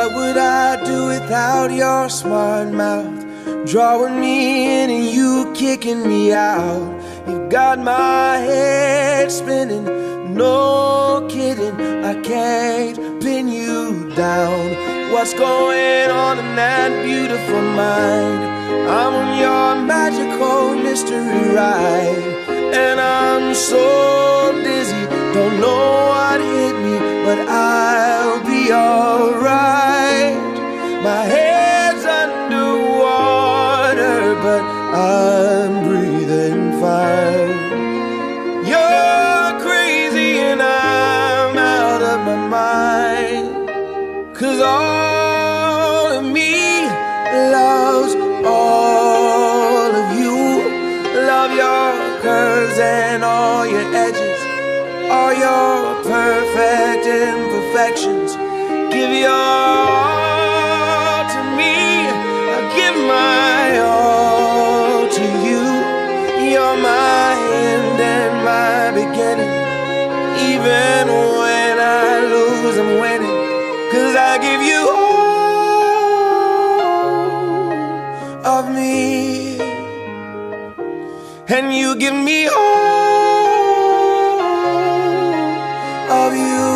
What would I do without your smart mouth? Drawing me in and you kicking me out. You got my head spinning, no kidding, I can't pin you down. What's going on in that beautiful mind? I'm on your magical mystery ride, and I'm so dizzy, don't know what hit me, but I'll be alright. My head's underwater, but I'm breathing fine. You're crazy and I'm out of my mind, 'cause all of me loves all of you. Love your curves and all your edges, all your perfect imperfections. Give your all to me, I give my all to you. You're my end and my beginning. Even when I lose, I'm winning, 'cause I give you all of me, and you give me all of you.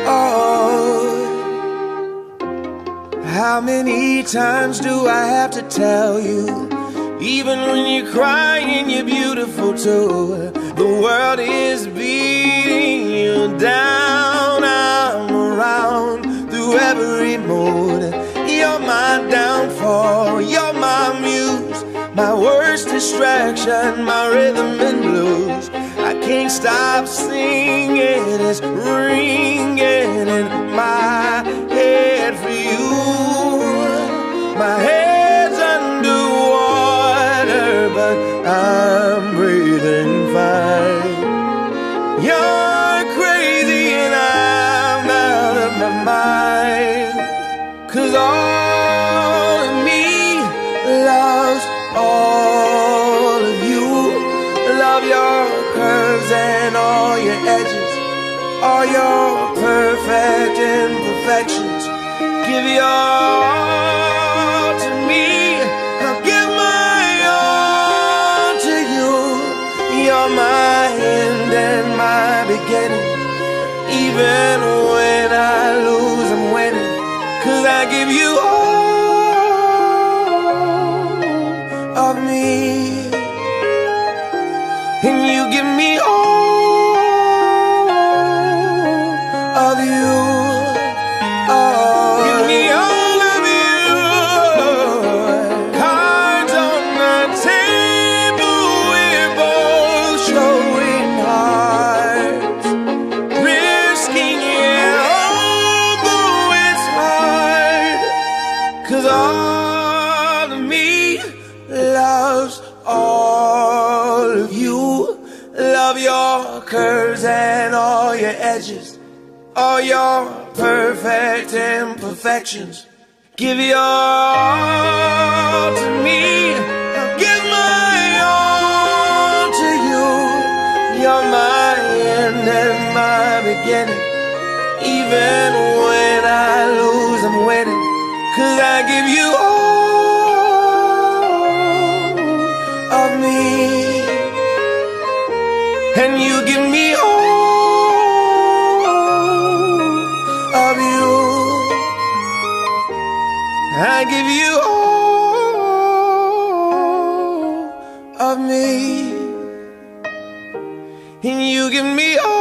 Oh, how many times do I have to tell you? Even when you're crying, you're beautiful too. The world is beating you down. I'm around through every mood. You're my downfall, you're my muse, my worst distraction, my rhythm and blues. I can't stop singing, it's ringing in my head for you. My head's underwater, but I'm breathing fine. You're crazy and I'm out of my mind, 'cause all of me loves all of you. Love your curves and all your edges, all your perfect imperfections. Give your all to me, I'll give my all to you. You're my end and my beginning. Even when I lose, I'm winning, 'cause I give you all of me, and you give me all of you. Oh, give me all of you. Cards on the table, we're both showing hearts, risking it all, though it's hard, 'cause all of me loves all of you. Love your curves and all your edges, all your perfect imperfections. Give your all to me, I'll give my all to you. You're my end and my beginning. Even when I lose, I'm winning, 'cause I give you all of me, and you give me all of you. I give you all of me, and you give me all